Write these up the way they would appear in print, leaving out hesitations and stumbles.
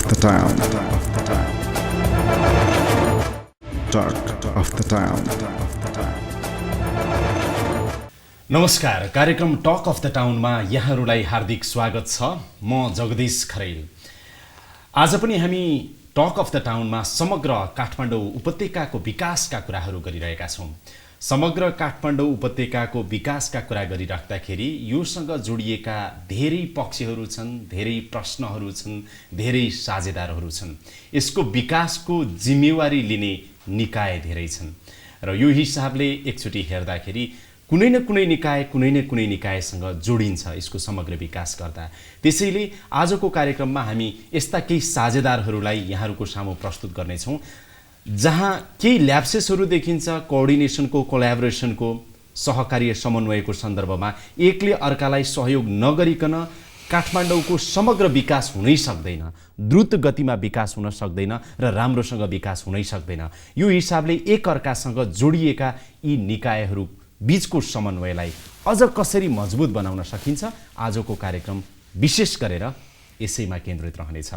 of the town. Talk of the town. नमस्कार, कार्यक्रम talk of the टाउनमा यहाँहरूलाई हार्दिक स्वागत छ। म जगदीश खरेल। आज पनि हामी टक अफ द टाउनमा समग्र काठमाडौँ उपत्यकाको विकासका कुराहरू गरिरहेका छौँ। समग्र काठमाडौँ उपत्यकाको विकासका कुरा गरिराख्दाखेरि योसँग जोडिएका धेरै पक्षहरू छन्, धेरै प्रश्नहरू छन्, धेरै साझेदारहरू छन्। यसको विकासको जिम्मेवारी लिने निकाय धेरै छन् र यो हिसाबले एकचोटि हेर्दाखेरि कुनै न कुनै निकायसँग जोडिन्छ यसको समग्र विकास गर्दा। त्यसैले आजको कार्यक्रममा हामी यस्ता केही साझेदारहरूलाई यहाँहरूको सामु प्रस्तुत गर्नेछौँ जहाँ केही ल्याप्सेसहरू देखिन्छ कोअर्डिनेसनको, कोल्याबोरेसनको, सहकार्य समन्वयको सन्दर्भमा एकले अर्कालाई सहयोग नगरिकन काठमाडौँको समग्र विकास हुनै सक्दैन, द्रुत गतिमा विकास हुन सक्दैन र राम्रोसँग विकास हुनै सक्दैन। यो हिसाबले एक अर्कासँग जोडिएका यी निकायहरू बीचको समन्वयलाई अझ कसरी मजबुत बनाउन सकिन्छ, आजको कार्यक्रम विशेष गरेर यसैमा केन्द्रित रहनेछ।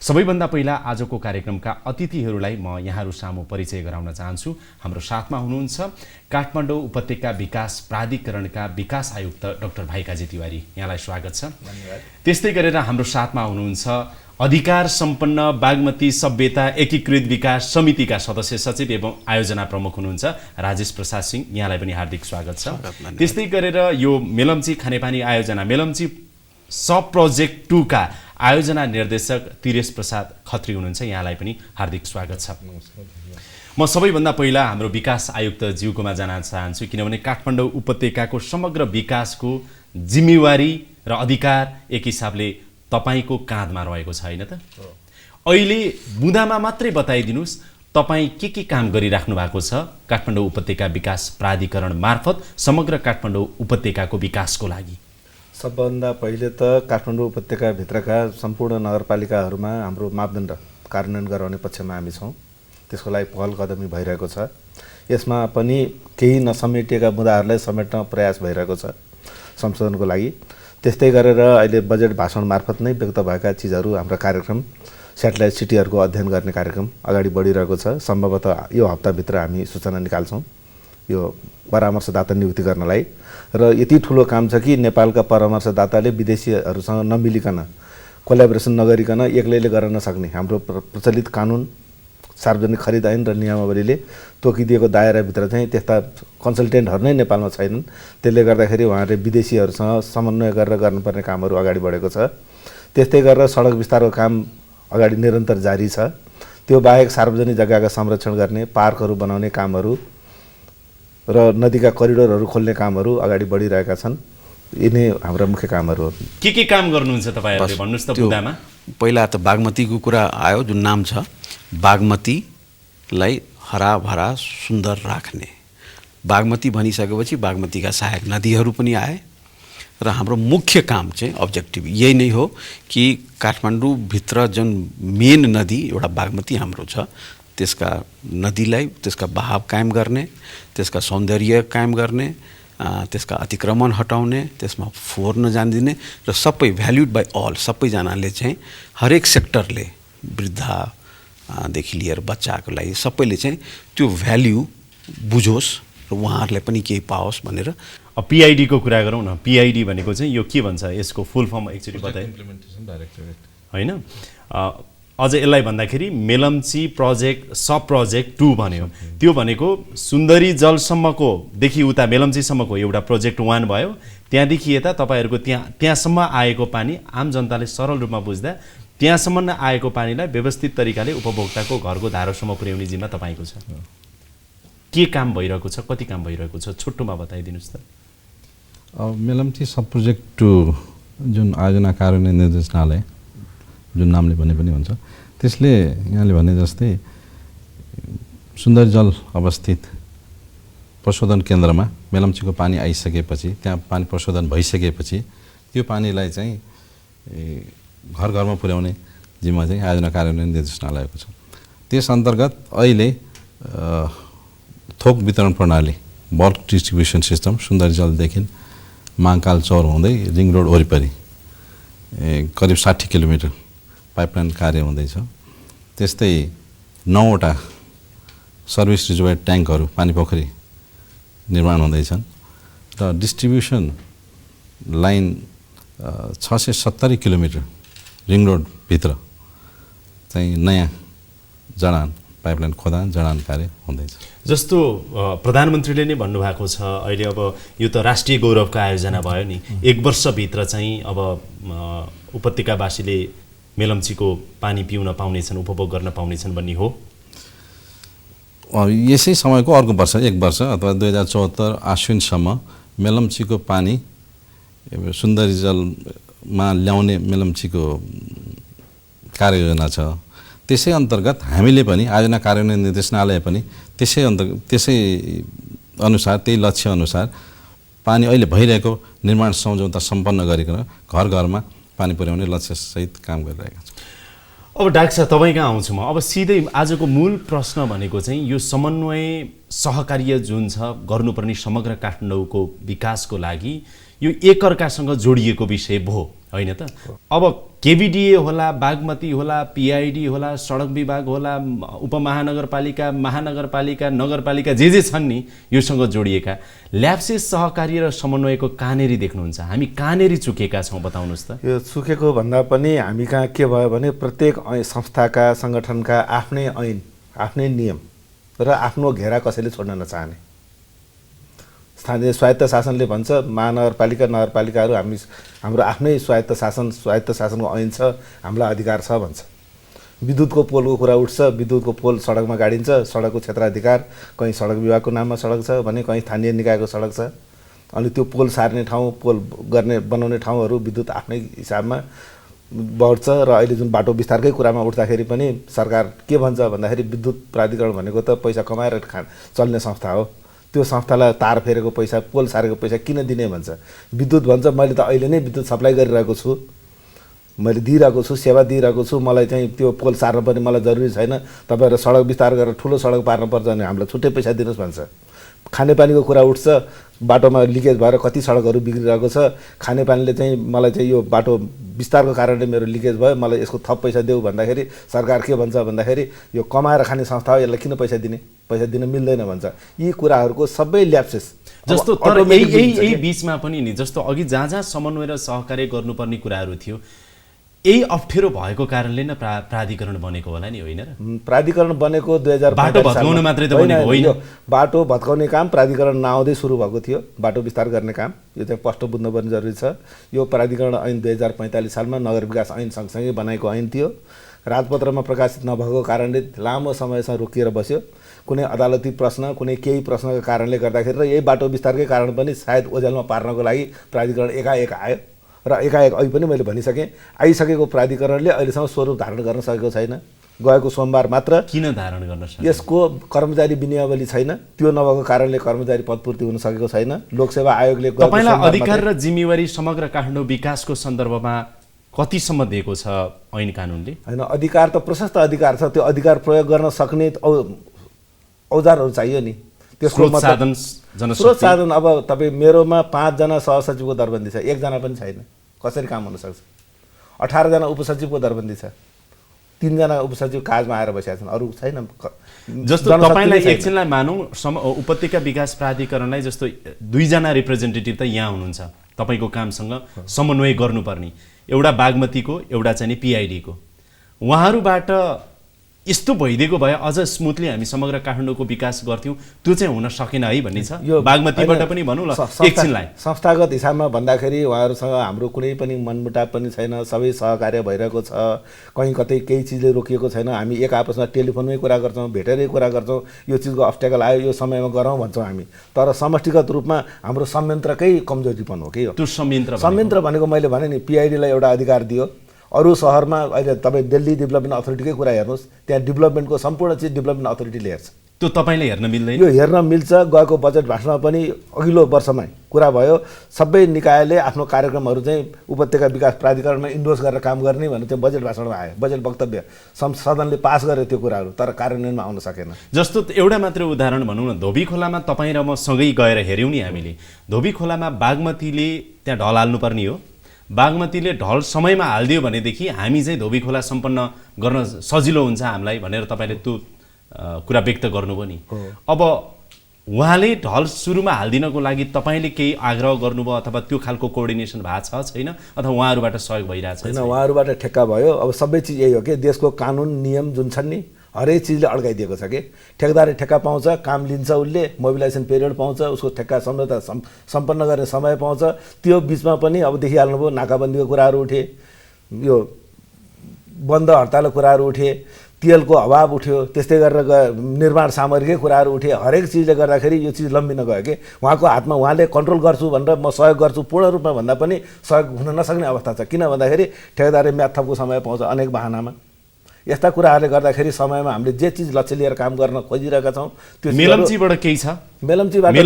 सबैभन्दा पहिला आजको कार्यक्रमका अतिथिहरूलाई म यहाँहरू सामु परिचय गराउन चाहन्छु। हाम्रो साथमा हुनुहुन्छ काठमाडौँ उपत्यका विकास प्राधिकरणका विकास आयुक्त डाक्टर भाइकाजी तिवारी, यहाँलाई स्वागत छ। धन्यवाद। त्यस्तै गरेर हाम्रो साथमा हुनुहुन्छ अधिकार सम्पन्न बागमती सभ्यता एकीकृत विकास समितिका सदस्य सचिव एवं आयोजना प्रमुख हुनुहुन्छ राजेश प्रसाद सिंह, यहाँलाई पनि हार्दिक स्वागत छ। त्यस्तै गरेर यो मेलम्ची खानेपानी आयोजना मेलम्ची सब प्रोजेक्ट 2 का आयोजना निर्देशक तिरेश प्रसाद खत्री हुनुहुन्छ, यहाँलाई पनि हार्दिक स्वागत छ। म सबैभन्दा पहिला हाम्रो विकास आयुक्त ज्यूकोमा जान चाहन्छु, किनभने काठमाडौँ उपत्यकाको समग्र विकासको जिम्मेवारी र अधिकार एक हिसाबले तपाईको काँधमा रहेको छ, हैन त? अहिले बुँदामा मात्रै बताइदिनुस् तपाई के काम गरिराख्नु भएको छ काठमाडौँ उपत्यका विकास प्राधिकरण मार्फत समग्र काठमाडौँ उपत्यकाको विकासको लागि। सबभन्दा पहिले त काठमाडौँ उपत्यकाभित्रका सम्पूर्ण नगरपालिकाहरूमा हाम्रो मापदण्ड कार्यान्वयन गराउने पक्षमा हामी छौँ। त्यसको लागि पहल कदमी भइरहेको छ। यसमा पनि केही नसमेटिएका मुद्दाहरूलाई समेट्न प्रयास भइरहेको छ संशोधनको लागि। त्यस्तै गरेर अहिले बजेट भाषण मार्फत नै व्यक्त भएका चिजहरू हाम्रो कार्यक्रम सेटेलाइट सिटीहरूको अध्ययन गर्ने कार्यक्रम अगाडि बढिरहेको छ। सम्भवतः यो हप्ताभित्र हामी सूचना निकाल्छौँ यो परामर्शदाता नियुक्ति गर्नलाई। र यति ठुलो काम छ कि नेपालका परामर्शदाताले विदेशीहरूसँग नमिलिकन कोल्याबोरेसन नगरिकन एक्लैले गर्न नसक्ने हाम्रो प्रचलित कानुन, सार्वजनिक खरिद ऐन र नियमावलीले तोकिदिएको दायराभित्र चाहिँ त्यस्ता कन्सल्टेन्टहरू नै नेपालमा छैनन्। त्यसले गर्दाखेरि उहाँहरूले विदेशीहरूसँग समन्वय गरेर गर्नुपर्ने कामहरू अगाडि बढेको छ। त्यस्तै गरेर सडक विस्तारको काम अगाडि निरन्तर जारी छ। त्यो बाहेक सार्वजनिक जग्गाका संरक्षण गर्ने, पार्कहरू बनाउने कामहरू र नदीका करिडोरहरू खोल्ने कामहरू अगाडि बढिरहेका छन्। यिनै हाम्रा मुख्य कामहरू हो। के काम गर्नुहुन्छ तपाईहरुले भन्नुस् त बुँदामा? पहिला त बागमतीको कुरा आयो, जुन नाम छ बागमतीलाई हराभरा सुन्दर राख्ने। बागमती भनिसकेपछि बागमतीका सहायक नदीहरू पनि आए र हाम्रो मुख्य काम चाहिँ अब्जेक्टिभ यही नै हो कि काठमाडौँभित्र जुन मेन नदी एउटा बागमती हाम्रो छ त्यसका नदीलाई, त्यसका बहाव कायम गर्ने, त्यसका सौन्दर्य कायम गर्ने, त्यसका अतिक्रमण हटाउने, त्यसमा फोहोर नजान दिने र सबै भ्याल्युड बाई अल, सबैजनाले चाहिँ हरेक सेक्टरले वृद्धदेखि लिएर बच्चाको लागि सबैले चाहिँ त्यो भ्याल्यु बुझोस् र उहाँहरूलाई पनि केही पाओस् भनेर। PID को कुरा गरौँ न। PID भनेको चाहिँ यो के भन्छ, यसको फुल फर्म एकचोटि बताए हैन? अझ यसलाई भन्दाखेरि मेलम्ची प्रोजेक्ट सब प्रोजेक्ट 2 भन्यो। त्यो भनेको सुन्दरी जलसम्मको देखि उता मेलम्चीसम्मको एउटा प्रोजेक्ट 1 भयो। त्यहाँदेखि यता तपाईहरुको त्यहाँसम्म आएको पानी आम जनताले सरल रूपमा बुझ्दा त्यहाँसम्म आएको पानीलाई व्यवस्थित तरिकाले उपभोक्ताको घरको धारोसम्म पुर्याउने जिम्मा तपाईको छ। के काम भइरहेको छ, कति काम भइरहेको छ, छोटोमा बताइदिनुस् त। मेलम्ची सब प्रोजेक्ट 2 जुन आयोजना कार्यान्वयन निर्देशनालय जुन नामले भने पनि हुन्छ, त्यसले यहाँले भने जस्तै सुन्दर जल अवस्थित प्रशोधन केन्द्रमा मेलम्चीको पानी आइसकेपछि, त्यहाँ पानी प्रशोधन भइसकेपछि त्यो पानीलाई चाहिँ घर घरमा पुर्याउने जिम्मा चाहिँ आयोजना कार्यान्वयन निर्देशनालयको छ। त्यस अन्तर्गत अहिले थोक वितरण प्रणाली बल्क डिस्ट्रिब्युसन सिस्टम सुन्दर जलदेखि महाकाल चौर हुँदै रिङ रोड वरिपरि करिब 60 किलोमिटर पाइपलाइन कार्य हुँदैछ। त्यस्तै 9वटा सर्भिस रिजर्भोयर ट्याङ्कहरू पानी पोखरी निर्माण हुँदैछन् र डिस्ट्रिब्युसन लाइन 670 किलोमिटर रिङ रोडभित्र चाहिँ नयाँ जडान पाइपलाइन खोदान जडान कार्य हुँदैछ। जस्तो प्रधानमन्त्रीले नै भन्नुभएको छ अहिले अब यो त राष्ट्रिय गौरवको आयोजना भयो नि, 1 वर्षभित्र चाहिँ अब उपत्यकावासीले मेलम्चीको पानी पिउन पाउनेछन्, उपभोग गर्न पाउनेछन् भन्ने हो। यसै समयको अर्को वर्ष 1 वर्ष अथवा 2074 आश्विनसम्म मेलम्चीको पानी सुन्दरी जलमा ल्याउने मेलम्चीको कार्ययोजना छ। त्यसै अन्तर्गत हामीले पनि आयोजना कार्यान्वयन निर्देशनालय पनि त्यसै अनुसार त्यही लक्ष्य अनुसार पानी अहिले भइरहेको निर्माण सम्झौता सम्पन्न गरिकन घर घरमा पानी पुर्याउने लक्ष्यसहित काम गरिरहेका छौँ। अब डाक्टर साहब तपाईँ कहाँ आउँछु म। अब सिधै आजको मूल प्रश्न भनेको चाहिँ यो समन्वय सहकार्य जुन छ गर्नुपर्ने समग्र काठमाडौँको विकासको लागि यो एकअर्कासँग जोडिएको विषय भयो होइन त। अब केभिडिए होला, बागमती होला, पिआइडी होला, सडक विभाग होला, उपमहानगरपालिका, महानगरपालिका, नगरपालिका जे छन् नि योसँग जोडिएका ल्याप्से सहकार्य र समन्वयको कहाँनेरि देख्नुहुन्छ? हामी कहाँनेरि चुकेका छौँ बताउनुहोस् त। यो चुकेको भन्दा पनि हामी कहाँ के भयो भने प्रत्येक संस्थाका सङ्गठनका आफ्नै ऐन, आफ्नै नियम र आफ्नो घेरा कसैले छोड्न नचाहने। स्थानीय स्वायत्त शासनले भन्छ महानगरपालिका नगरपालिकाहरू हाम्रो आफ्नै स्वायत्त शासनको ऐन छ, हामीलाई अधिकार छ भन्छ। विद्युतको पोलको कुरा उठ्छ, विद्युतको पोल सडकमा गाडिन्छ, सडकको क्षेत्राधिकार कहीँ सडक विभागको नाममा सडक छ भने कहीँ स्थानीय निकायको सडक छ। अनि त्यो पोल सार्ने ठाउँ, पोल बनाउने ठाउँहरू विद्युत आफ्नै हिसाबमा बढ्छ। र अहिले जुन बाटो विस्तारकै कुरामा उठ्दाखेरि पनि सरकार के भन्छ भन्दाखेरि विद्युत प्राधिकरण भनेको त पैसा कमाएर चल्ने संस्था हो, त्यो संस्थालाई तार फेरेको पैसा, पोल सारेको पैसा किन दिने भन्छ। विद्युत भन्छ मैले त अहिले नै विद्युत सप्लाई गरिरहेको छु, मैले दिइरहेको छु, सेवा दिइरहेको छु, मलाई चाहिँ त्यो पोल सार्न पनि मलाई जरुरी छैन, तपाईँहरू सडक विस्तार गरेर ठुलो सडक पार्नुपर्छ भने हामीलाई छुट्टै पैसा दिनुहोस् भन्छ। खानेपानीको कुरा उठ्छ, बाटोमा लिकेज भएर कति सडकहरू बिग्रिरहेको छ, खानेपानीले चाहिँ मलाई चाहिँ यो बाटो विस्तारको कारणले मेरो लिकेज भयो, मलाई यसको थप पैसा देऊ भन्दाखेरि सरकार के भन्छ भन्दाखेरि यो कमाएर खाने संस्था हो, यसलाई किन पैसा दिने, पैसा दिन मिल्दैन भन्छ। यी कुराहरूको सबै ल्याप्सेस जस्तो तर यही बीचमा पनि नि जस्तो अघि जहाँ समन्वय र सहकार्य गर्नुपर्ने कुराहरू थियो यही अप्ठ्यारो भएको कारणले नै प्राधिकरण बनेको होला नि, होइन र? प्राधिकरण बनेको 2045 बाटो भत्काउन मात्रै त बनेको होइन। बाटो भत्काउने काम प्राधिकरण नआउँदै सुरु भएको थियो, बाटो विस्तार गर्ने काम यो चाहिँ स्पष्ट बुझ्नु पनि जरुरी छ। यो प्राधिकरण ऐन 2045 सालमा नगर विकास ऐन सँगसँगै बनाएको ऐन थियो। राजपत्रमा प्रकाशित नभएको कारणले लामो समयसम्म रोकिएर बस्यो। कुनै अदालती प्रश्न, कुनै केही प्रश्नका कारणले गर्दाखेरि र यही बाटो विस्तारकै कारण पनि सायद ओझेलमा पार्नको लागि प्राधिकरण एकाएक आयो र एकाएक अहिले पनि मैले भनिसकेँ आइसकेको प्राधिकरणले अहिलेसम्म स्वरूप धारण गर्न सकेको छैन। गएको सोमबार मात्र किन धारण गर्न सकेन? यसको कर्मचारी विनियावली छैन, त्यो नभएको कारणले कर्मचारी पदपूर्ति हुन सकेको छैन। लोकसेवा आयोगले तपाईलाई अधिकार र जिम्मेवारी समग्र काठमाडौँ विकासको सन्दर्भमा कतिसम्म दिएको छ ऐन कानुनले? हैन, अधिकार त प्रशस्त अधिकार छ, त्यो अधिकार प्रयोग गर्न सक्ने औजारहरू चाहियो नि। त्यसको स्रोत साधन अब तपाईँ मेरोमा 5 जना सहसचिवको दरबन्दी छ, 1 जना पनि छैन, कसरी काम हुन सक्छ? 18 जना उपसचिवको दरबन्दी छ, 3 जना उपसचिव काजमा आएर बसेका छन्, अरू छैन। जस्तो तपाईलाई एकछिनलाई मानौँ उपत्यका विकास प्राधिकरणलाई जस्तो 2 जना रिप्रेजेन्टेटिभ त यहाँ हुनुहुन्छ, तपाईको कामसँग समन्वय गर्नुपर्ने, एउटा बागमतीको एउटा चाहिँ पिआइडीको, उहाँहरूबाट यस्तो भइदिएको भए अझ स्मुथली हामी समग्र काठमाडौँको विकास गर्थ्यौँ, त्यो चाहिँ हुन सकेन है भन्ने छ। यो बागमतीबाट पनि भनौँ ल एकछिनलाई संस्थागत हिसाबमा भन्दाखेरि उहाँहरूसँग हाम्रो कुनै पनि मनमुटाव पनि छैन, सबै सहकार्य भइरहेको छ, कहीँ कतै केही चिजले रोकिएको छैन। हामी एक आपसमा टेलिफोनमै कुरा गर्छौँ, भेटेरै कुरा गर्छौँ, यो चिजको अब्स्ट्याकल आयो यो समयमा गरौँ भन्छौँ हामी। तर समष्टिगत रूपमा हाम्रो संयन्त्रकै कमजोरीपन हो कि यो। त्यो संयन्त्र भनेको मैले भने नि पिआइडीलाई एउटा अधिकार दियो। अरू सहरमा अहिले तपाईँ दिल्ली डेभलपमेन्ट अथोरिटीकै कुरा हेर्नुहोस्, त्यहाँ डेभलपमेन्टको सम्पूर्ण चिज डेभलपमेन्ट अथोरिटीले हेर्छ। त्यो तपाईँले हेर्न मिल्दैन? यो हेर्न मिल्छ। गएको बजेट भाषणमा पनि अघिल्लो वर्षमै कुरा भयो, सबै निकायले आफ्नो कार्यक्रमहरू चाहिँ उपत्यका विकास प्राधिकरणमा इन्डोर्स गरेर काम गर्ने भनेर त्यो बजेट भाषणमा आयो, बजेट वक्तव्य सदनले पास गर्यो त्यो कुराहरू, तर कार्यान्वयनमा आउन सकेन। जस्तो एउटा मात्र उदाहरण भनौँ न, धोबी खोलामा तपाईँ र म सँगै गएर हेऱ्यौँ नि हामीले, धोबी खोलामा बागमतीले त्यहाँ ढल हाल्नुपर्ने हो बागमतीले ढल समयमा हालिदियो भनेदेखि हामी चाहिँ धोबी खोला सम्पन्न गर्न सजिलो हुन्छ हामीलाई भनेर तपाईँले त्यो कुरा व्यक्त गर्नुभयो नि। अब उहाँले ढल सुरुमा हालिदिनको लागि तपाईँले केही आग्रह गर्नुभयो अथवा त्यो खालको कोअर्डिनेसन भएको छ छैन अथवा उहाँहरूबाट सहयोग भइरहेछ? होइन, उहाँहरूबाट ठेक्का भयो। अब सबै चिज यही हो कि देशको कानुन नियम जुन छन् नि हरेक चिजले अड्काइदिएको छ कि ठेकदारले ठेक्का पाउँछ, काम लिन्छ, उसले मोबिलाइजेसन पिरियड पाउँछ, उसको ठेक्का सम्झौता सम्पन्न गर्ने समय पाउँछ। त्यो बिचमा पनि अब देखिहाल्नुभयो नाकाबन्दीको कुराहरू उठे, यो बन्द हडतालको कुराहरू उठे, तेलको अभाव उठ्यो, त्यस्तै गरेर निर्माण सामग्रीकै कुराहरू उठे। हरेक चिजले गर्दाखेरि यो चिज लम्बिन गयो कि उहाँको हातमा उहाँले कन्ट्रोल गर्छु भनेर म सहयोग गर्छु पूर्ण रूपमा भन्दा पनि सहयोग हुन नसक्ने अवस्था छ। किन भन्दाखेरि ठेकदारले म्याद थपको समय पाउँछ अनेक बहानामा। यस्ता कुराहरूले गर्दाखेरि समयमा हामीले जे चिज लक्ष्य लिएर काम गर्न खोजिरहेका छौँ त्यो मेलम्चीबाट केही छ? मेलम्चीबाट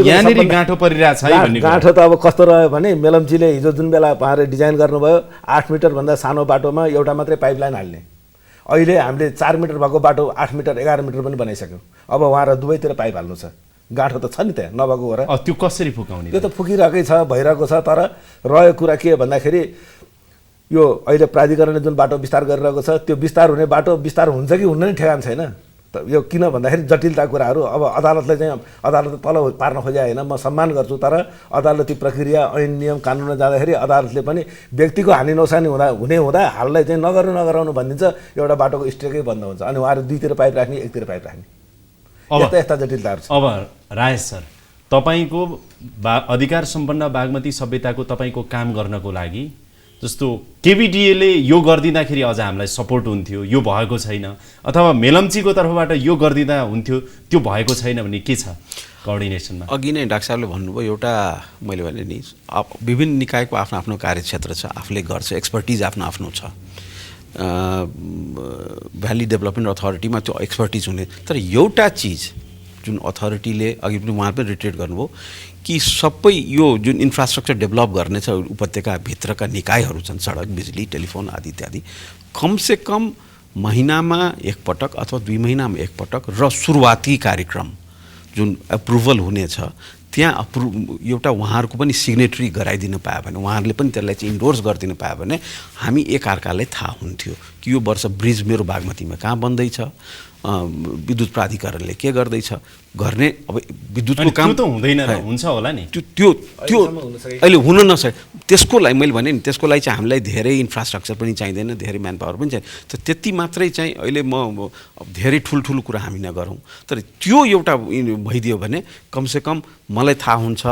यहाँनिर गाँठो परिरहेछ है भन्ने गाँठो त अब कस्तो रह्यो भने मेलम्चीले हिजो जुन बेला उहाँले डिजाइन गर्नुभयो 8 मिटरभन्दा सानो बाटोमा एउटा मात्रै पाइपलाइन हाल्ने, अहिले हामीले 4 मिटर भएको बाटो 8 मिटर 11 मिटर पनि बनाइसक्यौँ। अब उहाँ र दुवैतिर पाइप हाल्नु छ, गाँठो त छ नि त्यहाँ नभएको हो र। त्यो कसरी फुकाउने? त्यो त फुकिरहेकै छ, भइरहेको छ। तर रह्यो कुरा के भन्दाखेरि यो अहिले प्राधिकरणले जुन बाटो विस्तार गरिरहेको छ त्यो विस्तार हुने बाटो विस्तार हुन्छ कि हुन्न नि ठेगान छैन। त यो किन भन्दाखेरि जटिलता कुराहरू अब अदालतले चाहिँ अदालतले तल पार्न खोजे होइन, म सम्मान गर्छु। तर अदालती प्रक्रिया ऐन नियम कानुनमा जाँदाखेरि अदालतले पनि व्यक्तिको हानि नोक्सानी हुने हुँदा हाललाई चाहिँ नगराउनु भनिदिन्छ, एउटा बाटोको स्ट्रेकै बन्द हुन्छ। अनि उहाँहरू दुईतिर पाइप राख्ने एकतिर पाइप राख्ने, यस्ता जटिलताहरू छ। अब राजेश सर, तपाईँको अधिकार सम्पन्न बागमती सभ्यताको तपाईँको काम गर्नको लागि जस्तो केबिडिएले यो गरिदिँदाखेरि अझ हामीलाई सपोर्ट हुन्थ्यो, यो भएको छैन, अथवा मेलम्चीको तर्फबाट यो गरिदिँदा हुन्थ्यो त्यो भएको छैन भने के छ कोअर्डिनेसनमा? अघि नै डाक्टर साहबले भन्नुभयो एउटा मैले भने नि विभिन्न निकायको आफ्नो आफ्नो कार्यक्षेत्र छ, आफूले गर्छ, एक्सपर्टिज आफ्नो आफ्नो छ। भ्याली डेभलपमेन्ट अथोरिटीमा त्यो एक्सपर्टिज हुने, तर एउटा चिज जुन अथोरिटीले अघि पनि उहाँ पनि रिट्रेट गर्नुभयो कि सबै यो जुन इन्फ्रास्ट्रक्चर डेभलप गर्ने छ उपत्यकाभित्रका निकायहरू छन्, सडक, बिजुली, टेलिफोन आदि इत्यादि, कमसेकम महिनामा एकपटक अथवा 2 महिनामा एकपटक र सुरुवाती कार्यक्रम जुन एप्रुभल हुनेछ त्यहाँ एउटा उहाँहरूको पनि सिग्नेटरी गराइदिन पायो भने, उहाँहरूले पनि त्यसलाई चाहिँ इन्डोर्स गरिदिन पायो भने हामी एकअर्कालाई थाहा हुन्थ्यो कि यो वर्ष ब्रिज मेरो बागमतीमा कहाँ बन्दैछ, विद्युत प्राधिकरणले के गर्दैछ गर्ने। अब विद्युतको काम त हुँदैन र हुन्छ होला नि, त्यो अहिले हुन नसके त्यसको लागि मैले भने नि त्यसको लागि चाहिँ हामीलाई धेरै इन्फ्रास्ट्रक्चर पनि चाहिँदैन, धेरै म्यान पावर पनि चाहिन्छ। त त्यति मात्रै चाहिँ अहिले म धेरै ठुल्ठुलो कुरा हामी नगरौँ, तर त्यो एउटा भइदियो भने कमसेकम मलाई थाहा हुन्छ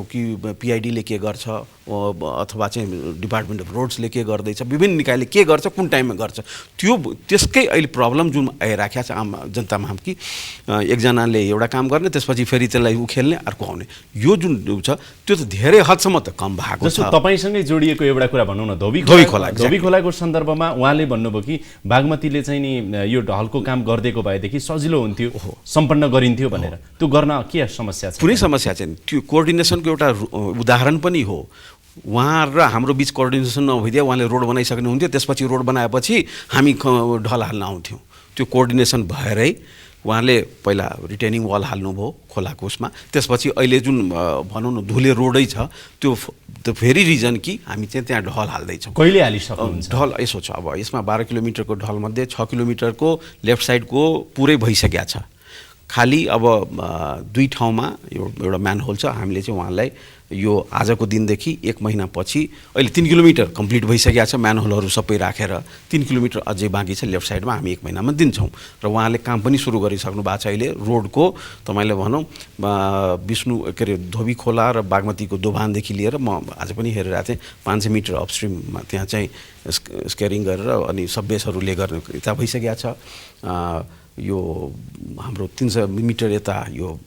कि पिआइडीले के गर्छ अथवा चाहिँ डिपार्टमेन्ट अफ रोड्सले के गर्दैछ, विभिन्न निकायले के गर्छ, कुन टाइममा गर्छ। त्यसकै अहिले प्रब्लम जुन आइराखेको छ आम जनतामा कि एकजनाले एउटा काम गर्ने त्यसपछि फेरि त्यसलाई उखेल्ने अर्को आउने, यो जुन छ त्यो त धेरै हदसम्म त कम भएको छ। तपाईँसँगै जोडिएको एउटा कुरा भनौँ न, धोबी खोलाको सन्दर्भमा उहाँले भन्नुभयो कि बागमतीले चाहिँ नि यो ढलको काम गरिदिएको भएदेखि सजिलो हुन्थ्यो, सम्पन्न गरिन्थ्यो भनेर। त्यो गर्न के समस्या छ? कुनै समस्या छैन, त्यो कोअर्डिनेसनको एउटा उदाहरण पनि हो। उहाँ र हाम्रो बिच कोअर्डिनेसन नभइदिए उहाँले रोड बनाइसक्नु हुन्थ्यो, त्यसपछि रोड बनाएपछि हामी ढल हाल्न आउँथ्यौँ। त्यो कोअर्डिनेसन भएरै उहाँले पहिला रिटेनिङ वाल हाल्नुभयो खोलाको उसमा, त्यसपछि अहिले जुन भनौँ न धुले रोडै छ त्यो भेरी रिजन कि हामी चाहिँ त्यहाँ ढल हाल्दैछौँ। कहिले हालिसक्नुहुन्छ ढल? यसो छ, अब यसमा 12 किलोमिटरको ढलमध्ये 6 किलोमिटरको लेफ्ट साइडको पुरै भइसकेको छ, खालि अब 2 ठाउँमा एउटा म्यान होल छ। हामीले चाहिँ उहाँलाई यो आजको दिनदेखि 1 महिनापछि अहिले 3 किलोमिटर कम्प्लिट भइसकेको छ, म्यान होलहरू सबै राखेर 3 किलोमिटर अझै बाँकी छ लेफ्ट साइडमा, हामी 1 महिनामा दिन्छौँ। र उहाँले काम पनि सुरु गरिसक्नु भएको छ अहिले रोडको। तपाईँले भनौँ विष्णु के अरे धोबी खोला र बागमतीको दोभानदेखि लिएर म आज पनि हेरिरहेको थिएँ 500 मिटर अपस्ट्रिममा त्यहाँ चाहिँ स्केरिङ गरेर अनि सबबेसहरूले गर्ने यता भइसकेको छ। यो हाम्रो 300 मिटर यता यो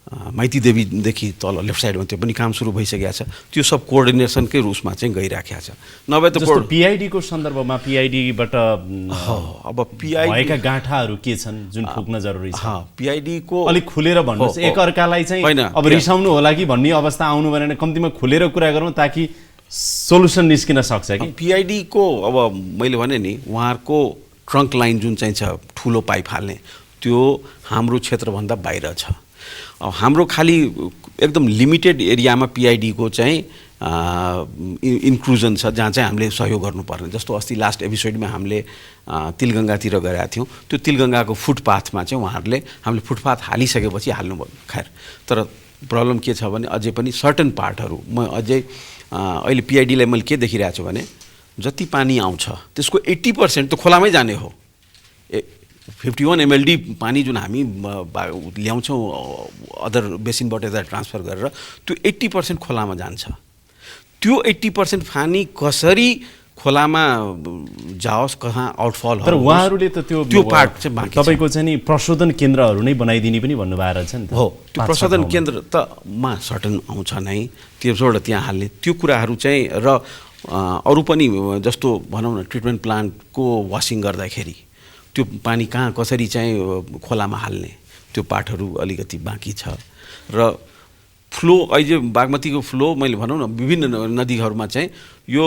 माइती देवीदेखि तल लेफ्ट साइडमा त्यो पनि काम सुरु भइसकेको छ। त्यो सब कोअर्डिनेसनकै रूपमा चाहिँ गइराखेको छ। नभए त पिआइडीको सन्दर्भमा पिआइडीबाट अब भएका गाँठाहरू के छन् जुन फुक्न जरुरी छ? पिआइडीको अलिक खुलेर भन्नुहोस्, एकअर्कालाई चाहिँ अब रिसाउनु होला कि भन्ने अवस्था आउनु भएन, कम्तीमा खुलेर कुरा गरौँ ताकि सोलुसन निस्किन सक्छ कि। पिआइडीको अब मैले भने नि उहाँहरूको ट्रङ्क लाइन जुन चाहिँ छ ठुलो पाइप हाल्ने त्यो हाम्रो क्षेत्रभन्दा बाहिर छ। अब हाम्रो खालि एकदम लिमिटेड एरियामा पिआइडीको चाहिँ इन्क्लुजन छ जहाँ चाहिँ हामीले सहयोग गर्नुपर्ने। जस्तो अस्ति लास्ट एपिसोडमा हामीले तिलगङ्गातिर गएका थियौँ। त्यो तिलगङ्गाको फुटपाथमा चाहिँ उहाँहरूले हामीले फुटपाथ हालिसकेपछि हाल्नुभयो। खैर, तर प्रब्लम के छ भने अझै पनि सर्टन पार्टहरू म अझै अहिले पिआइडीलाई मैले के देखिरहेको छु भने जति पानी आउँछ त्यसको 80% त खोलामै जाने हो। 51 MLD पानी जुन हामी ल्याउँछौँ अदर बेसिनबाट यता ट्रान्सफर गरेर त्यो 80% खोलामा जान्छ। त्यो 80% पानी कसरी खोलामा जाओस्, कहाँ आउटफल तर उहाँहरूले त त्यो पार्ट चाहिँ बाँकी तपाईँको चाहिँ नि प्रशोधन केन्द्रहरू नै बनाइदिने पनि भन्नुभएको रहेछ नि त। हो, त्यो प्रशोधन केन्द्र त मा सर्टन आउँछ नै, त्यसबाट त्यहाँ हाल्ने त्यो कुराहरू चाहिँ र अरू पनि जस्तो भनौँ न ट्रिटमेन्ट प्लान्टको वासिङ गर्दाखेरि त्यो पानी कहाँ कसरी चाहिँ खोलामा हाल्ने त्यो पार्टहरू अलिकति बाँकी छ। र फ्लो अहिले बागमतीको फ्लो मैले भनौँ न विभिन्न नदीहरूमा चाहिँ यो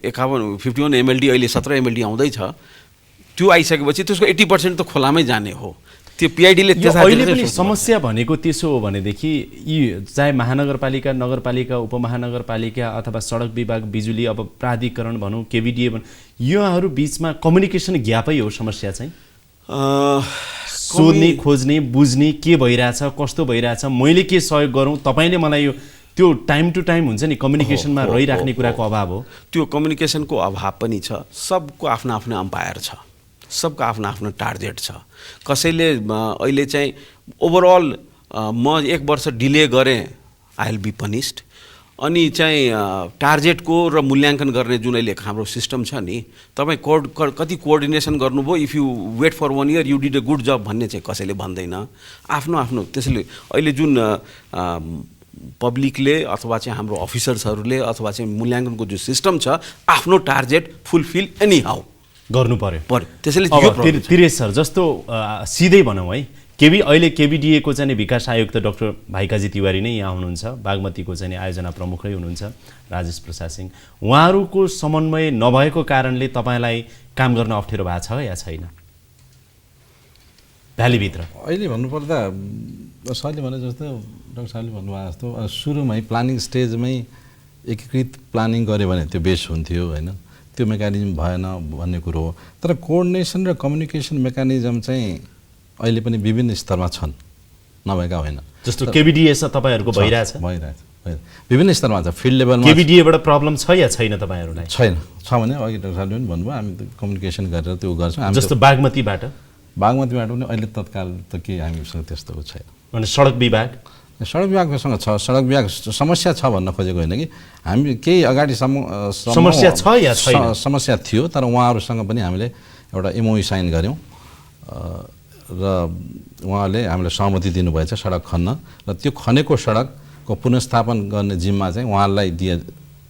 51 MLD अहिले 17 MLD आउँदैछ। त्यो आइसकेपछि त्यसको 80% त खोलामै जाने हो। त्यो पिआइडीले अहिले पनि समस्या भनेको त्यसो हो भनेदेखि यी चाहे महानगरपालिका, नगरपालिका, उपमहानगरपालिका अथवा सडक विभाग, बिजुली, अब प्राधिकरण भनौँ, केभिडिए भनौँ, योहरू बिचमा कम्युनिकेसन ग्यापै हो समस्या चाहिँ। सोध्ने, खोज्ने, बुझ्ने के भइरहेछ, कस्तो भइरहेछ, मैले के सहयोग गरौँ, तपाईँले मलाई यो त्यो टाइम टु टाइम हुन्छ नि कम्युनिकेसनमा रहिराख्ने कुराको अभाव हो। त्यो कम्युनिकेसनको अभाव पनि छ। सबको आफ्नो आफ्नो अम्पायर छ, सबको आफ्नो आफ्नो टार्गेट छ। कसैले अहिले चाहिँ ओभरअल म 1 वर्ष डिले गरेँ आई विल बी पनिस्ड, अनि चाहिँ टार्गेटको र मूल्याङ्कन गर्ने जुन अहिले हाम्रो सिस्टम छ नि, तपाईँ कति कोअर्डिनेसन गर्नुभयो, if you wait for 1 year you did a good job भन्ने चाहिँ कसैले भन्दैन। आफ्नो आफ्नो त्यसैले अहिले जुन पब्लिकले अथवा चाहिँ हाम्रो अफिसर्सहरूले अथवा चाहिँ मूल्याङ्कनको जो सिस्टम छ आफ्नो टार्गेट फुलफिल एनी हाउ गर्नु पर्यो। त्यसैले तिरेश सर जस्तो सिधै भनौँ है, अहिले केभिडिएको चाहिँ विकास आयुक्त डाक्टर भाइकाजी तिवारी नै यहाँ हुनुहुन्छ, बागमतीको चाहिँ आयोजना प्रमुखै हुनुहुन्छ राजेश प्रसाद सिंह। उहाँहरूको समन्वय नभएको कारणले तपाईँलाई काम गर्न अप्ठ्यारो भएको छ या छैन भ्यालीभित्र? अहिले भन्नुपर्दा सरले भने जस्तो, डाक्टर साहबले भन्नुभएको जस्तो सुरुमै प्लानिङ स्टेजमै एकीकृत प्लानिङ गऱ्यो भने त्यो बेस्ट हुन्थ्यो होइन, त्यो मेकानिजम भएन भन्ने कुरो हो। तर कोअर्डिनेसन र कम्युनिकेसन मेकानिजम चाहिँ अहिले पनि विभिन्न स्तरमा छन्, नभएका होइन। जस्तो केभिडिएस तपाईँहरूको भइरहेछ विभिन्न स्तरमा छ। फिल्ड लेभलमा केभिडिएबाट प्रब्लम छ या छैन तपाईँहरूलाई? छैन, छ भने अघि डाक्टर साहबले पनि भन्नुभयो हामी कम्युनिकेसन गरेर त्यो गर्छौँ। जस्तो बागमतीबाट पनि अहिले तत्काल त के हामीसँग त्यस्तो छैन। भने सडक विभागसँग छ, सडक विभाग समस्या छ भन्न खोजेको होइन कि हामी केही अगाडि समस्या छ या छैन? समस्या थियो, तर उहाँहरूसँग पनि हामीले एउटा MOU साइन गऱ्यौँ र उहाँले हामीलाई सहमति दिनुभएछ सडक खन्न, र त्यो खनेको सडकको पुनर्स्थापन गर्ने जिम्मा चाहिँ उहाँलाई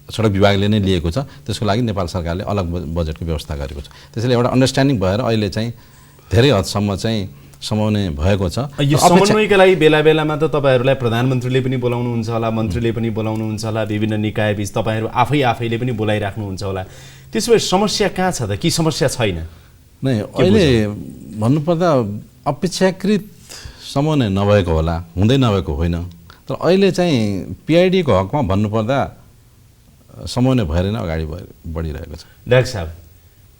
सडक विभागले नै लिएको छ। त्यसको लागि नेपाल सरकारले अलग बजेटको व्यवस्था गरेको छ। त्यसैले एउटा अन्डरस्ट्यान्डिङ भएर अहिले चाहिँ धेरै हदसम्म चाहिँ समन्वय भएको छ। यो समन्वयका लागि बेला बेलामा त तपाईँहरूलाई प्रधानमन्त्रीले पनि बोलाउनुहुन्छ होला, मन्त्रीले पनि बोलाउनुहुन्छ होला, विभिन्न निकायबीच तपाईँहरू आफैले पनि बोलाइराख्नुहुन्छ होला। त्यसो भए समस्या कहाँ छ त, कि समस्या छैन? नै अहिले भन्नुपर्दा अपेक्षाकृत समन्वय नभएको होला, हुँदै नभएको होइन। तर अहिले चाहिँ पिआइडीको हकमा भन्नुपर्दा समन्वय भएर नै अगाडि बढिरहेको छ। डाक्टर साहब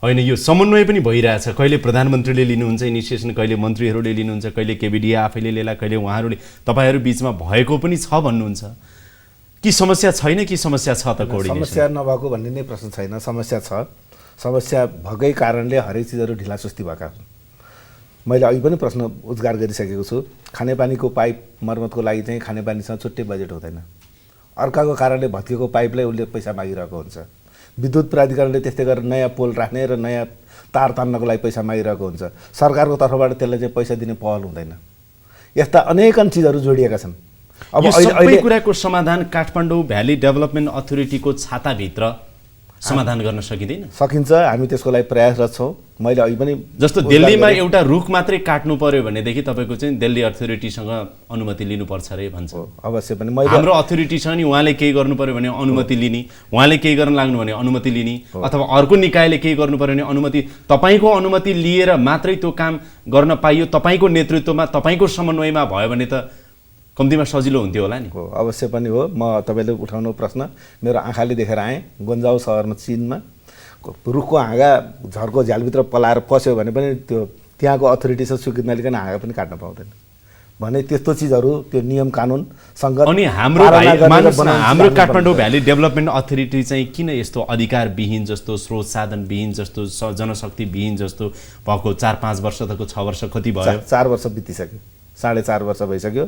होइन, यो समन्वय पनि भइरहेछ, कहिले प्रधानमन्त्रीले लिनुहुन्छ इनिसिएसन, कहिले मन्त्रीहरूले लिनुहुन्छ, कहिले केभिडिए आफैले लिएला, कहिले उहाँहरूले तपाईँहरू बिचमा भएको पनि छ भन्नुहुन्छ कि समस्या छैन कि समस्या छ त? समस्या नभएको भन्ने नै प्रश्न छैन, समस्या छ। समस्या भएकै कारणले हरेक चिजहरू ढिलासुस्ती भएका हुन्। मैले अघि पनि प्रश्न उद्घार गरिसकेको छु, खानेपानीको पाइप मर्मतको लागि चाहिँ खानेपानीसँग छुट्टै बजेट हुँदैन। अर्काको कारणले भत्किएको पाइपलाई उसले पैसा मागिरहेको हुन्छ। विद्युत प्राधिकरणले त्यस्तै गरेर नयाँ पोल राख्ने र नयाँ तार तान्नको लागि पैसा मागिरहेको हुन्छ। सरकारको तर्फबाट त्यसलाई चाहिँ पैसा दिने पहल हुँदैन। यस्ता अनेकन चिजहरू जोडिएका छन्। अब सबै कुराको समाधान काठमाडौँ भ्याली डेभलपमेन्ट अथोरिटीको छाताभित्र समाधान गर्न सकिँदैन? सकिन्छ, हामी त्यसको लागि प्रयासरत छौँ। मैले अघि पनि जस्तो दिल्लीमा एउटा रुख मात्रै काट्नु पर्यो भनेदेखि तपाईँको चाहिँ दिल्ली अथोरिटीसँग अनुमति लिनुपर्छ अरे भन्छ। अवश्य पनि हाम्रो अथोरिटीसँग नि उहाँले केही गर्नु पर्यो भने अनुमति लिने, उहाँले केही गर्न लाग्नु भने अनुमति लिने, अथवा अर्को निकायले केही गर्नु पर्यो भने अनुमति, तपाईँको अनुमति लिएर मात्रै त्यो काम गर्न पाइयो, तपाईँको नेतृत्वमा तपाईँको समन्वयमा भयो भने त कम्तीमा सजिलो हुन्थ्यो होला नि। हो, अवश्य पनि हो। म तपाईँले उठाउनु प्रश्न मेरो आँखाले देखेर आएँ। गोन्जाउ सहरमा चीनमा रुखको हाँगा झर्को झ्यालभित्र पलाएर पस्यो भने पनि त्यो त्यहाँको अथोरिटीसँग स्वीकृति नलिकन हाँगा पनि काट्न पाउँदैन भने त्यस्तो चिजहरू त्यो नियम कानुन सङ्गत। अनि हाम्रो हाम्रो काठमाडौँ भ्याली डेभलपमेन्ट अथोरिटी चाहिँ किन यस्तो अधिकारविहीन जस्तो, स्रोत साधनविहीन जस्तो, जनशक्तिविहीन जस्तो भएको? 4-5 वर्ष तको 6 वर्ष कति भयो? 4 वर्ष बितिसक्यो, 4.5 वर्ष भइसक्यो।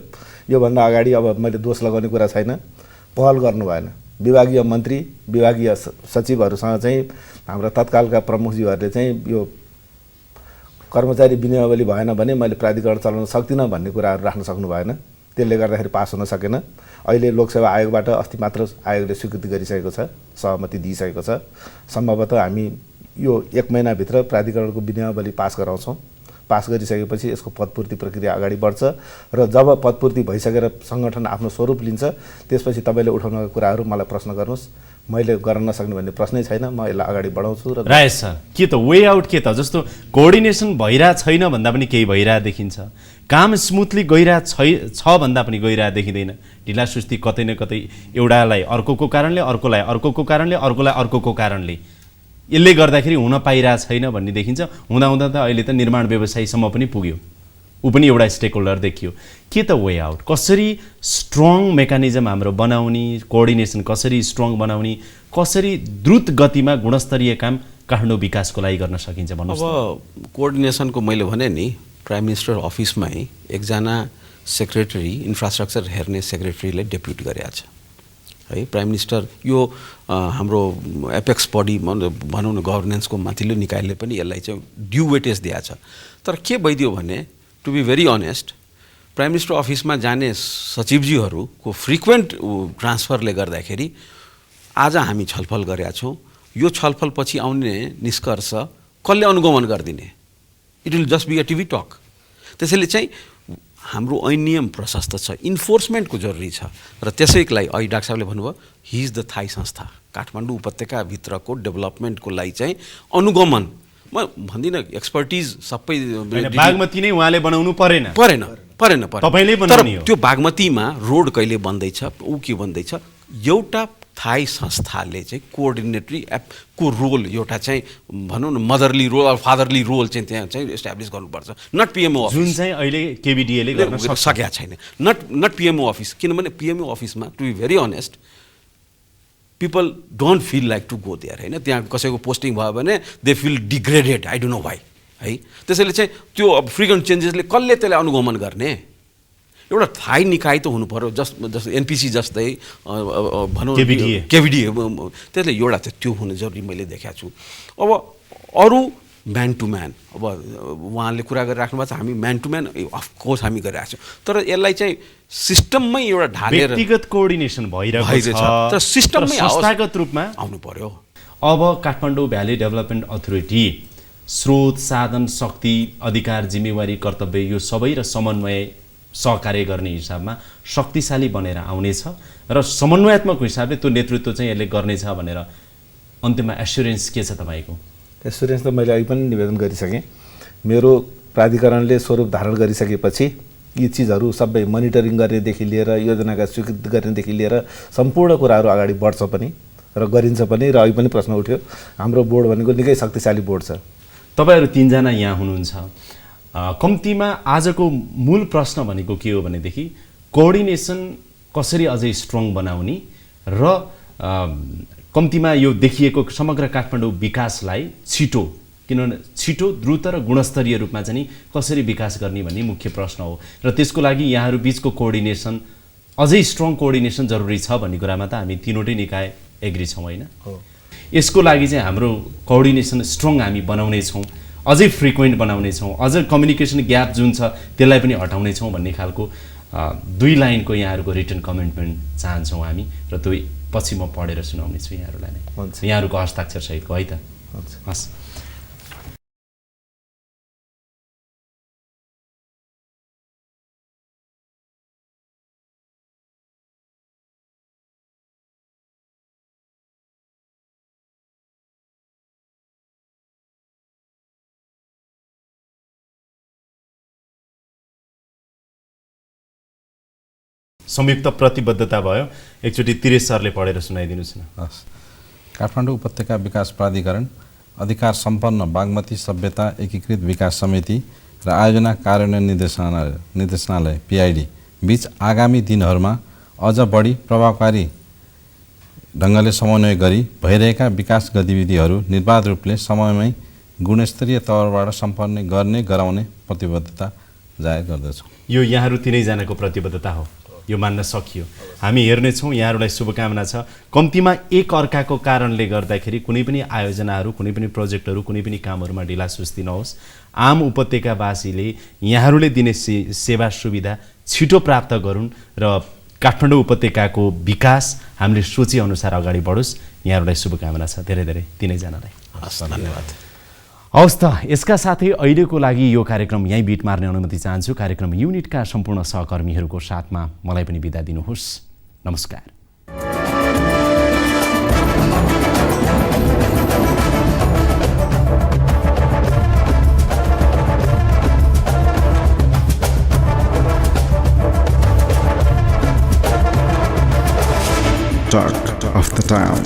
योभन्दा अगाडि अब मैले दोष लगाउने कुरा छैन, पहल गर्नु भएन। विभागीय मन्त्री विभागीय सचिवहरूसँग चाहिँ हाम्रा तत्कालका प्रमुखज्यूहरूले चाहिँ यो कर्मचारी विनियमावली भएन भने मैले प्राधिकरण चलाउन सक्दिनँ भन्ने कुराहरू राख्न सक्नु भएन। त्यसले गर्दाखेरि पास हुन सकेन। अहिले लोकसेवा आयोगबाट अस्ति मात्र आयोगले स्वीकृति गरिसकेको छ, सहमति दिइसकेको छ। सम्भवतः हामी यो 1 महिनाभित्र प्राधिकरणको विनियमावली पास गराउँछौँ। पास गरिसकेपछि यसको पदपूर्ति प्रक्रिया अगाडि बढ्छ र जब पदपूर्ति भइसकेर सङ्गठन आफ्नो स्वरूप लिन्छ त्यसपछि तपाईँले उठाउनुको कुराहरू मलाई प्रश्न गर्नुहोस्। मैले गर्न नसक्ने भन्ने प्रश्नै छैन। म यसलाई अगाडि बढाउँछु। र राजेश सर, के त वे आउट के त? जस्तो कोअर्डिनेसन भइरहेको छैन भन्दा पनि केही भइरहेको देखिन्छ, काम स्मुथली गइरहेको छ भन्दा पनि गइरहेको देखिँदैन। ढिलासुस्ती कतै न कतै एउटालाई अर्कोको कारणले, अर्कोलाई अर्कोको कारणले, अर्कोलाई अर्कोको कारणले यसले गर्दाखेरि हुन पाइरहेको छैन भन्ने देखिन्छ। हुँदाहुँदा त अहिले त निर्माण व्यवसायीसम्म पनि पुग्यो, ऊ पनि एउटा स्टेक होल्डर देखियो। के त वे आउट? कसरी स्ट्रङ मेकानिजम हाम्रो बनाउने, कोअर्डिनेसन कसरी स्ट्रङ बनाउने, कसरी द्रुत गतिमा गुणस्तरीय काम काठमाडौँ विकासको लागि गर्न सकिन्छ भन्नुहोस्। अब कोअर्डिनेसनको मैले भने नि प्राइम मिनिस्टर अफिसमै एकजना सेक्रेटरी, इन्फ्रास्ट्रक्चर हेर्ने सेक्रेटरीले डेप्युट गरेको छ है। प्राइम मिनिस्टर यो हाम्रो एपेक्स बडी भनौँ न गभर्नेन्सको माथिल्लो निकायले पनि यसलाई चाहिँ ड्यू वेटेज दिएको छ। तर के भइदियो भने to be very honest, prime minister अफिसमा जाने सचिवजीहरूको फ्रिक्वेन्ट ट्रान्सफरले गर्दाखेरि आज हामी छलफल गरेका छौँ। यो छलफलपछि आउने निष्कर्ष कसले अनुगमन गरिदिने? It will just be a TV talk. त्यसैले चाहिँ हाम्रो ऐन नियम प्रशस्त छ, इन्फोर्समेन्टको जरुरी छ। र त्यसैको लागि अहिले डाक्टर साहबले भन्नुभयो हि इज द थाई संस्था। काठमाडौँ उपत्यकाभित्रको डेभलपमेन्टको लागि चाहिँ अनुगमन, म भन्दिनँ एक्सपर्टिज सबै बागमती नै उहाँले बनाउनु परेन तपाईँले बनाउने हो। त्यो बागमतीमा रोड कहिले बन्दैछ, ऊ के बन्दैछ, एउटा थाई संस्थाले चाहिँ कोअर्डिनेटरी एपको रोल, एउटा चाहिँ भनौँ न motherly role or fatherly role चाहिँ त्यहाँ चाहिँ इस्टाब्लिस गर्नुपर्छ। नट पिएमओ अफिस, जुन चाहिँ अहिले केबिडिएले गर्न सकेका छैन। नट पिएमओ अफिस, किनभने पिएमओ अफिसमा to be very honest people don't feel like to go there होइन। त्यहाँ कसैको पोस्टिङ भयो भने they feel degraded, I don't know why है। त्यसैले चाहिँ त्यो अब फ्रिक्वेन्ट चेन्जेसले कसले त्यसलाई अनुगमन गर्ने? एउटा थाई निकाय त हुनु पर्यो, जस्तो एनपिसी जस्तै भनौँ केबिडिए। त्यसले एउटा चाहिँ त्यो हुनु जरुरी मैले देखाएको छु। अब अरू म्यान टु म्यान, अब उहाँले कुरा गरिराख्नु भएको छ, हामी म्यान टु म्यान अफकोर्स हामी गरिरहेको छौँ। तर यसलाई चाहिँ सिस्टममै एउटा ढालेर व्यक्तिगत कोअर्डिनेसन भइरहेको छ, तर सिस्टममै संस्थागत रूपमा आउनु पर्यो। अब काठमाडौँ भ्याली डेभलपमेन्ट अथोरिटी स्रोत साधन शक्ति अधिकार जिम्मेवारी कर्तव्य यो सबै र समन्वय सहकार्य गर्ने हिसाबमा शक्तिशाली बनेर आउनेछ र समन्वयात्मक हिसाबले त्यो नेतृत्व चाहिँ यसले गर्नेछ भनेर अन्त्यमा एस्युरेन्स के छ तपाईँको? एस्युरेन्स त मैले अहिले पनि निवेदन गरिसकेँ। मेरो प्राधिकरणले स्वरूप धारण गरिसकेपछि यी चिजहरू सबै मोनिटरिङ गर्नेदेखि लिएर योजनाका स्वीकृति गर्नेदेखि लिएर सम्पूर्ण कुराहरू अगाडि बढ्छ पनि र गरिन्छ पनि। र अहिले पनि प्रश्न उठ्यो, हाम्रो बोर्ड भनेको निकै शक्तिशाली बोर्ड छ। तपाईँहरू 3 जना यहाँ हुनुहुन्छ। कम्तीमा आजको मूल प्रश्न भनेको के हो भनेदेखि कोअर्डिनेसन कसरी अझै स्ट्रङ बनाउने र कम्तीमा यो देखिएको समग्र काठमाडौँ विकासलाई छिटो, किनभने छिटो द्रुत र गुणस्तरीय रूपमा चाहिँ कसरी विकास गर्ने भन्ने मुख्य प्रश्न हो। र त्यसको लागि यहाँहरू बिचको कोअर्डिनेसन अझै स्ट्रङ कोअर्डिनेसन जरुरी छ भन्ने कुरामा त हामी तीनवटै निकाय एग्री छौँ होइन? यसको लागि चाहिँ हाम्रो कोअर्डिनेसन स्ट्रङ हामी बनाउने छौँ, अझै फ्रिक्वेन्ट बनाउने छौँ, अझ कम्युनिकेसन ग्याप जुन छ त्यसलाई पनि हटाउने छौँ भन्ने खालको 2 लाइनको यहाँहरूको रिटन कमिटमेन्ट चाहन्छौँ हामी। र त्यो पछि म पढेर सुनाउने छु यहाँहरूलाई नै, यहाँहरूको हस्ताक्षर सहितको है त? हस्। संयुक्त प्रतिबद्धता भयो। एकचोटि तिरेश सरले पढेर सुनाइदिनुहोस् न। हस्। काठमाडौँ उपत्यका विकास प्राधिकरण, अधिकार सम्पन्न बागमती सभ्यता एकीकृत विकास समिति र आयोजना कार्यान्वयन निर्देशनालय PID बीच आगामी दिनहरूमा अझ बढी प्रभावकारी ढङ्गले समन्वय गरी भइरहेका विकास गतिविधिहरू निर्बाध रूपले समयमै गुणस्तरीय तवरबाट सम्पन्न गराउने प्रतिबद्धता जाहेर गर्दछौँ। यो यहाँहरू तिनैजनाको प्रतिबद्धता हो, यो मान्न सकियो। हामी हेर्नेछौँ, यहाँहरूलाई शुभकामना छ। कम्तीमा एक अर्काको कारणले गर्दाखेरि कुनै पनि आयोजनाहरू, कुनै पनि प्रोजेक्टहरू, कुनै पनि कामहरूमा ढिलासुस्ती नहोस्। आम उपत्यकावासीले यहाँहरूले दिने सेवा सुविधा छिटो प्राप्त गरून् र काठमाडौँ उपत्यकाको विकास हामीले सोचेअनुसार अगाडि बढोस्। यहाँहरूलाई शुभकामना छ धेरै धेरै तिनैजनालाई। हस्, धन्यवाद। हवस् त, यसका साथै अहिलेको लागि यो कार्यक्रम यहीँ बिट मार्ने अनुमति चाहन्छु। कार्यक्रम युनिटका सम्पूर्ण सहकर्मीहरूको साथमा मलाई पनि बिदा दिनुहोस्। नमस्कार। Talk of the Town.